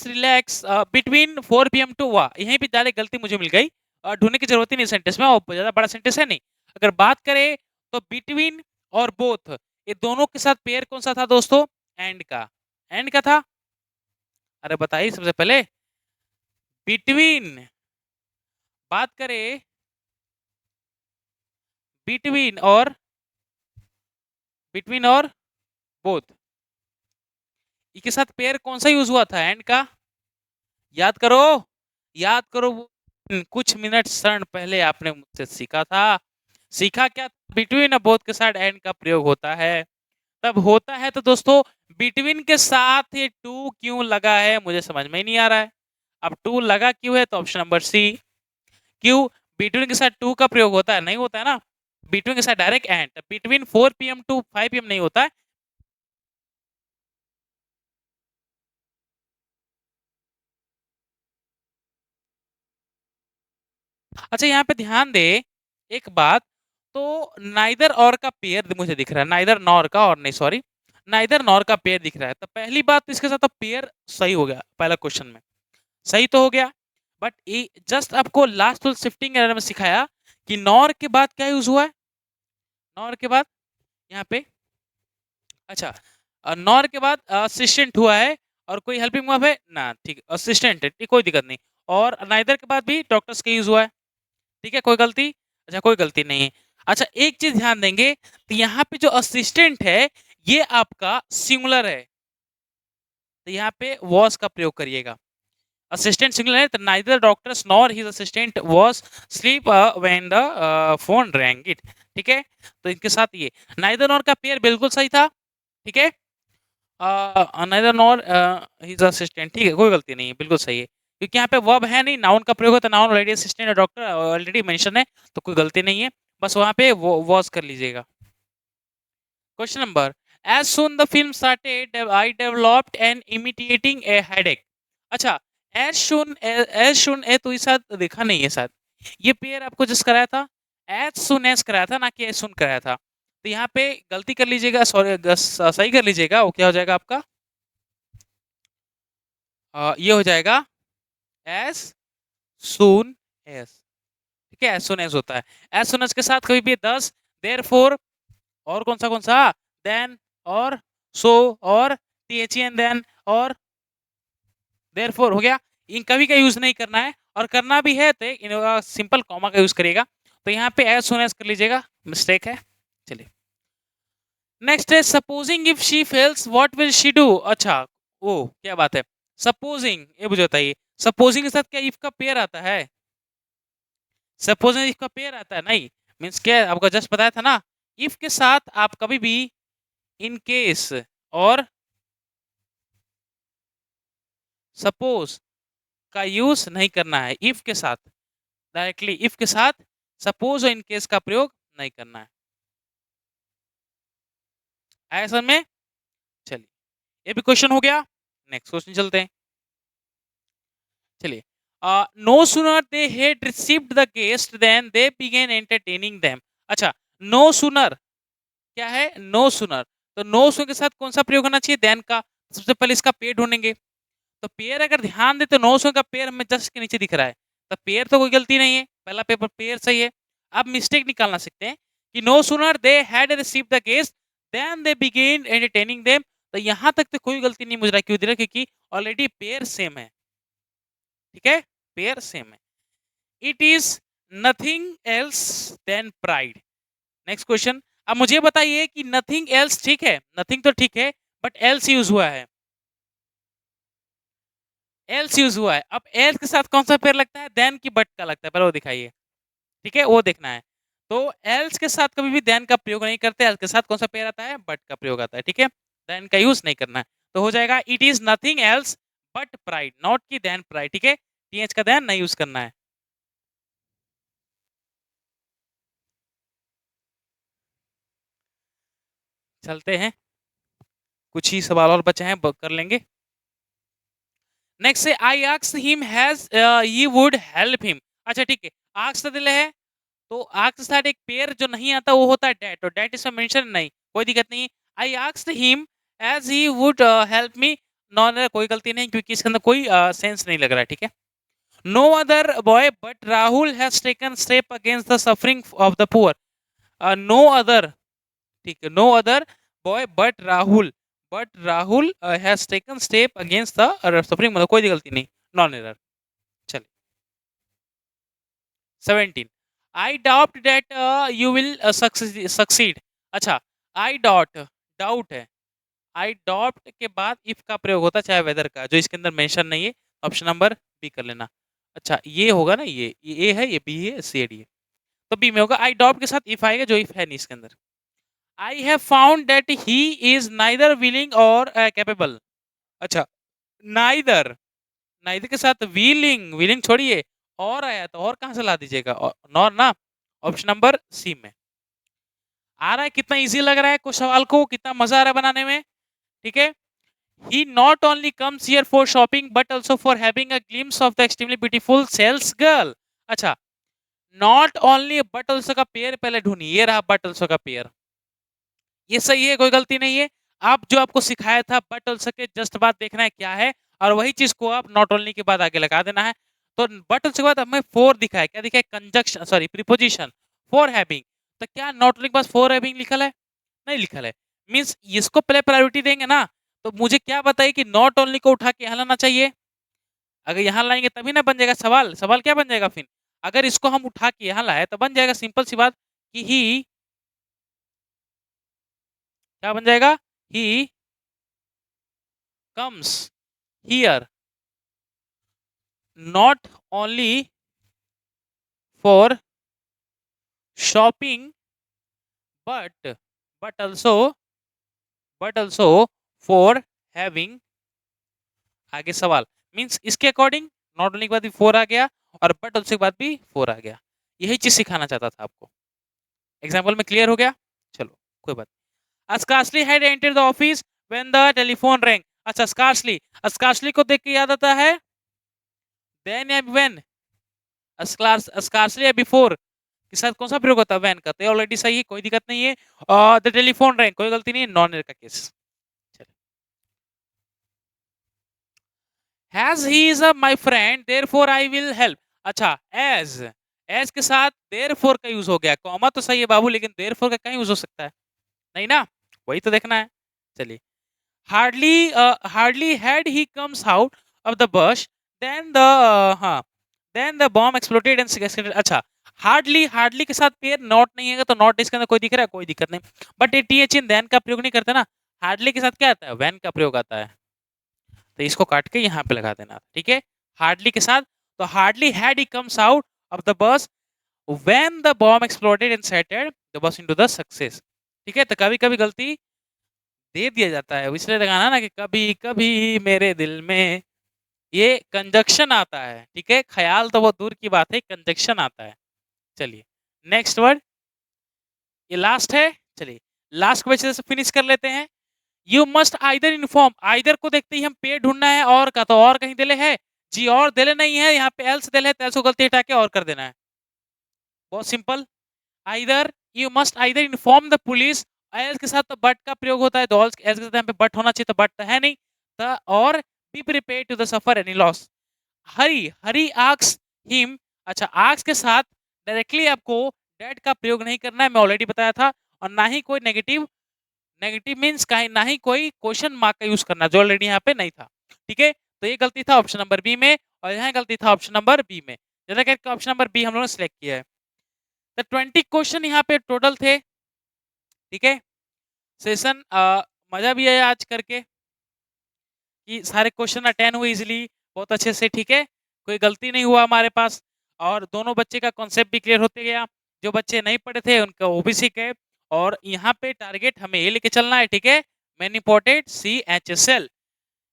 relax between 4 PM to. वाह, यहीं पे डाले गलती मुझे मिल गई। ढूंढने की जरूरत ही नहीं सेंटेंस में, और ज्यादा बड़ा सेंटेंस है नहीं। अगर बात करें तो बिटवीन और बोथ, ये दोनों के साथ पेयर कौन सा था दोस्तों? एंड का। एंड का था। अरे बताइए सबसे पहले, बिटवीन बात करें, बिटवीन और बोथ, इसके साथ पेयर कौन सा यूज हुआ था? एंड का। याद करो, याद करो, वो कुछ मिनट क्षण पहले आपने मुझसे सीखा था। सीखा क्या? बिटवीन और बोथ के साथ एंड का प्रयोग होता है। तब होता है तो दोस्तों बिटवीन के साथ ये टू क्यों लगा है मुझे समझ में ही नहीं आ रहा है। अब टू लगा क्यों है? तो ऑप्शन नंबर सी। क्यों बिटवीन के साथ टू का प्रयोग होता है? नहीं होता है ना। बिटवीन के साथ direct and, between 4 PM to 5 PM नहीं होता है। अच्छा, यहाँ पे ध्यान दे, एक बात, तो नाइदर और का पेयर मुझे दिख रहा है, नाइदर नॉर का, और नहीं सॉरी, नाइदर नॉर का पेयर दिख रहा है, तो पहली बात तो इसके साथ तो पेयर सही हो गया, पहला क्वेश्चन में सही तो हो गया। बट जस्ट आपको लास्ट वाले शिफ्टिंग एरर में सिखाया कि नॉर के बाद क्या यूज हुआ है, नॉर के बाद यहाँ पे, अच्छा नॉर के बाद असिस्टेंट हुआ है, और कोई हेल्पिंग वर्ब है ना, ठीक असिस्टेंट है, ठीक कोई दिक्कत नहीं। और नाइदर के बाद भी डॉक्टर्स का यूज हुआ है, ठीक है, कोई गलती, अच्छा कोई गलती नहीं है। अच्छा एक चीज ध्यान देंगे, तो यहाँ पे जो असिस्टेंट है ये आपका सिंगुलर है, तो यहाँ पे वॉज का प्रयोग करिएगा। असिस्टेंट सिंगुलर है, तो neither doctors nor his assistant was sleep when the phone wrong it, ठीक है। तो इनके साथ ये नाइदर नॉर का पेयर बिल्कुल सही था, ठीक है। नाइदर नॉर हिज असिस्टेंट, ठीक है, कोई गलती नहीं है, बिल्कुल सही है, क्योंकि यहाँ पे वर्ब है नहीं, नाउन का प्रयोग होता है, नाउन ऑलरेडी असिस्टेंट और डॉक्टर ऑलरेडी मेंशन है, तो कोई गलती नहीं है, बस वहां पे वॉज कर लीजिएगा। Question number, as soon the film started I developed an immediating a headache. अच्छा एज सुन ए तो इस साथ देखा नहीं है शायद, ये पेयर आपको जिस कराया था एज सुन एज कराया था, ना कि एज सुन कराया था, तो यहाँ पे गलती कर लीजिएगा, सॉरी सही कर लीजिएगा, वो क्या हो जाएगा आपका, ये हो जाएगा एज सुन एज, ठीक है, एज सुन एज होता है, एज सुन एज के साथ कभी भी 10 देयरफॉर, और कौन सा देन, और सो, और THEN देन, और देयरफॉर हो गया। इन कभी का यूज नहीं करना है, और करना भी है तो सिंपल कॉमा का यूज करिएगा, तो यहाँ पे एज सुन एज कर लीजिएगा, मिस्टेक है। चलिए नेक्स्ट है, supposing if she fails what will she do. अच्छा वो क्या बात है, सपोजिंग, ये मुझे बताइए, सपोजिंग के साथ क्या इफ का पेयर आता है, सपोजिंग इफ का पेयर आता है नहीं, मीन्स क्या आपको जस्ट बताया था ना, इफ के साथ आप कभी भी इन केस और सपोज का यूज नहीं करना है, इफ के साथ डायरेक्टली, इफ के साथ सपोज और इन केस का प्रयोग नहीं करना है, ऐसा में। चलिए ये भी क्वेश्चन हो गया, नेक्स्ट क्वेश्चन चलते हैं। चलिए no sooner they had received the guest then they begin entertaining them. अच्छा नो सूनर क्या है, नो सूनर, तो नो सूनर के साथ कौन सा प्रयोग होना चाहिए, देन का, सबसे पहले इसका पेयर ढूंढेंगे, तो पेयर अगर ध्यान दे तो 900 का पेयर हमें जस्ट के नीचे दिख रहा है, तो पेयर तो कोई गलती नहीं है, पहला पेपर पेयर सही है। अब मिस्टेक निकालना सीखते हैं कि no sooner they had receive the guest then they begin entertaining them, तो यहां तक तो कोई गलती नहीं मुझे रहा, क्यों दे रहा, क्योंकि ऑलरेडी पेयर सेम है, ठीक है, पेयर सेम है। It is nothing else than pride. Next question, अब मुझे बताइए कि नथिंग एल्स ठीक है, नथिंग तो ठीक है, बट एल्स यूज हुआ है, एल्स यूज हुआ है, अब एल्स के साथ कौन सा पेयर लगता है, देन की बट का लगता है, पहले वो दिखाइए, ठीक है, वो देखना है। तो एल्स के साथ कभी भी देन का प्रयोग नहीं करते, एल्स के साथ कौन सा पेयर आता है, बट का प्रयोग आता है, ठीक है, देन का यूज नहीं करना है, तो हो जाएगा it is nothing else but pride, not की देन प्राइड, ठीक है, टीएच का देन नहीं यूज करना है। चलते हैं, कुछ ही सवाल और बचे हैं, कर लेंगे। नेक्स्ट से आई asked him has he would help him. अच्छा ठीक है, आस्क्ड दिले है, तो आस्क्ड के साथ एक पेयर जो नहीं आता वो होता है डेट, और डेट इसमें मेंशन नहीं, कोई दिक्कत नहीं। I asked him as he would help me, none, कोई गलती नहीं, क्योंकि इसके अंदर कोई सेंस नहीं लग रहा है, ठीक है। No other boy but Rahul has taken step against the suffering of the poor. No other, ठीक है, no other boy but Rahul has taken step against the suffering, मतलब कोई गलती नहीं, नॉन एरर। चलिए 17, I doubt that you will succeed. अच्छा I doubt है, I doubt के बाद इफ का प्रयोग होता है, चाहे वेदर का, जो इसके अंदर मेंशन नहीं है, ऑप्शन नंबर बी कर लेना। अच्छा ये होगा ना, ये ए है, ये बी है, सी डी है, तो बी में होगा, आई डाउट के साथ इफ आएगा, जो इफ है नहीं इसके अंदर। I have found that he is neither willing और कैपेबल। अच्छा नाइदर, नाइदर के साथ विलिंग छोड़िए, और आया तो और कहां से ला दीजिएगा, नॉर ना, ऑप्शन नंबर सी में आ रहा है। कितना इजी लग रहा है कुछ सवाल को, कितना मजा आ रहा है बनाने में, ठीक है। He not only comes here for shopping but also for having a glimpse of the extremely beautiful sales girl. अच्छा नॉट ओनली बट ऑल्सो का पेयर पहले ढूंढिए, ये रहा बट ऑल्सो का पेयर, ये सही है, कोई गलती नहीं है। आप जो आपको सिखाया था बट ऑल्सो के जस्ट बाद देखना है क्या है, और वही चीज को आप नॉट ओनली के बाद आगे लगा देना है। तो बट ऑल्सो के बाद हमें फोर दिखा है, क्या दिखा है, conjunction sorry preposition for having. तो क्या नॉट ओनली के पास फॉर हैविंग लिखल है, नहीं लिखल है, मीन्स इसको पहले प्रायोरिटी देंगे ना। तो मुझे क्या बताइए कि नॉट ओनली को उठा के यहाँ लाना चाहिए, अगर यहाँ लाएंगे तभी ना बन जाएगा सवाल, सवाल क्या बन जाएगा फिर, अगर इसको हम उठा के यहाँ लाए तो बन जाएगा सिंपल सी बात कि ही, क्या बन जाएगा, he comes here not only for shopping but but also but also for having, आगे सवाल, मीन्स इसके अकॉर्डिंग नॉट ओनली के बाद भी फोर आ गया और बट ऑल्सो के बाद भी फोर आ गया, यही चीज सिखाना चाहता था आपको। एग्जाम्पल में क्लियर हो गया, चलो कोई बात। Scarcely had entered the office when the telephone wrong. अच्छा स्कार्सली, स्कार्सली को देख के याद आता है देन या व्हेन, स्कार्सली या बिफोर के साथ कौन सा प्रयोग होता है, व्हेन का, तो ऑलरेडी सही है, कोई दिक्कत नहीं है। और द टेलीफोन रैंग कोई गलती नहीं है, नॉन का case. As he is a my friend, therefore I will help। अच्छा as के साथ therefore का यूज हो गया, कॉमा तो सही है बाबू, लेकिन therefore का कहीं यूज हो सकता है, नहीं ना, वही तो देखना है। चलिए, hardly had he comes out of the bus then the हाँ then the bomb exploded and, अच्छा हार्डली, हार्डली के साथ पेयर नॉट नहीं है तो नॉट इसके अंदर कोई दिख रहा है, कोई दिक्कत नहीं, बट ये टीएच इन देन का प्रयोग नहीं करते ना, हार्डली के साथ क्या आता है, व्हेन का प्रयोग आता है, तो इसको काट के यहाँ पे लगा देना, ठीक है, हार्डली के साथ। तो hardly had he comes out of the बस when the bomb exploded and settled the bus into the success, ठीक है। तो कभी कभी गलती दे दिया जाता है, इसलिए लगाना ना कि कभी कभी मेरे दिल में, ये कंजक्शन आता है, ठीक है, ख्याल तो बहुत दूर की बात है, कंजक्शन आता है। चलिए नेक्स्ट वर्ड, ये लास्ट है, चलिए लास्ट क्वेश्चन से फिनिश कर लेते हैं। You must either inform, either को देखते ही हम पेड़ ढूंढना है, और का तो और कहीं दिले है जी, और दिले नहीं है, यहाँ पे एल्स दिले है, तो एल्स को गलती हटा के और कर देना है, बहुत simple. Either, you must either inform the police, else के साथ तो बट का प्रयोग होता है, तो एल्स के साथ यहाँ पे बट होना चाहिए, तो बट तो है नहीं, तो और be prepare to the suffer any loss. Hurry, hurry asks him, अच्छा आक्स के साथ डायरेक्टली आपको डेट का प्रयोग नहीं करना है, मैं ऑलरेडी बताया था, और ना ही कोई नेगेटिव, नेगेटिव मीन्स ना ही कोई क्वेश्चन मार्क का यूज करना, जो ऑलरेडी यहाँ पे नहीं था, ठीक है। तो ये गलती था ऑप्शन नंबर बी में, और यहाँ गलती था ऑप्शन नंबर बी में, जैसा करके ऑप्शन नंबर बी हम लोगों ने सिलेक्ट किया है। तो 20 क्वेश्चन यहाँ पे टोटल थे, ठीक है। सेशन मजा भी आया आज करके, कि सारे क्वेश्चन अटेंड हुए इजिली, बहुत अच्छे से, ठीक है, कोई गलती नहीं हुआ हमारे पास, और दोनों बच्चे का कॉन्सेप्ट भी क्लियर होते गया, जो बच्चे नहीं पढ़े थे उनका वो भी सीख गए। और यहाँ पे टारगेट हमें ये लेके चलना है, ठीक है, मैन इंपोर्टेड CHSL,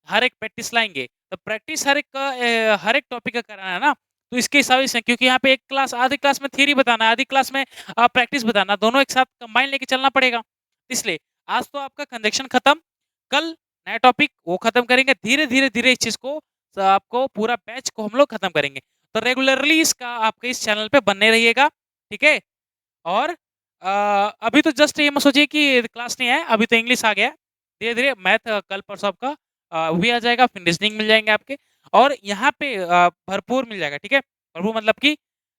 हर एक प्रैक्टिस लाएंगे, तो प्रैक्टिस हर एक टॉपिक का कराना है ना, तो इसके हिसाब से, क्योंकि यहाँ पे एक क्लास, आधी क्लास में थ्योरी बताना है, आधी क्लास में प्रैक्टिस बताना, दोनों एक साथ कंबाइन लेके चलना पड़ेगा। इसलिए आज तो आपका कंजक्शन खत्म, कल नया टॉपिक वो खत्म करेंगे, धीरे धीरे धीरे इस चीज को, आपको पूरा बैच को हम लोग खत्म करेंगे। तो रेगुलरली इसका आपके इस चैनल पे बने रहिएगा, ठीक है। और अभी तो जस्ट ये मत सोचिए कि क्लास नहीं है, अभी तो इंग्लिश आ गया, धीरे धीरे मैथ कल परसों आपका वो भी आ जाएगा, फिर रीजनिंग मिल जाएंगे आपके, और यहाँ पे भरपूर मिल जाएगा, ठीक है, भरपूर मतलब कि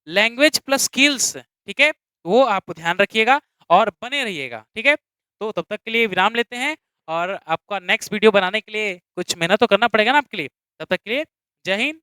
लैंग्वेज प्लस स्किल्स, ठीक है, वो आप ध्यान रखिएगा और बने रहिएगा, ठीक है। तो तब तक के लिए विराम लेते हैं, और आपका नेक्स्ट वीडियो बनाने के लिए कुछ मेहनत तो करना पड़ेगा ना आपके लिए, तब तक के लिए जय हिंद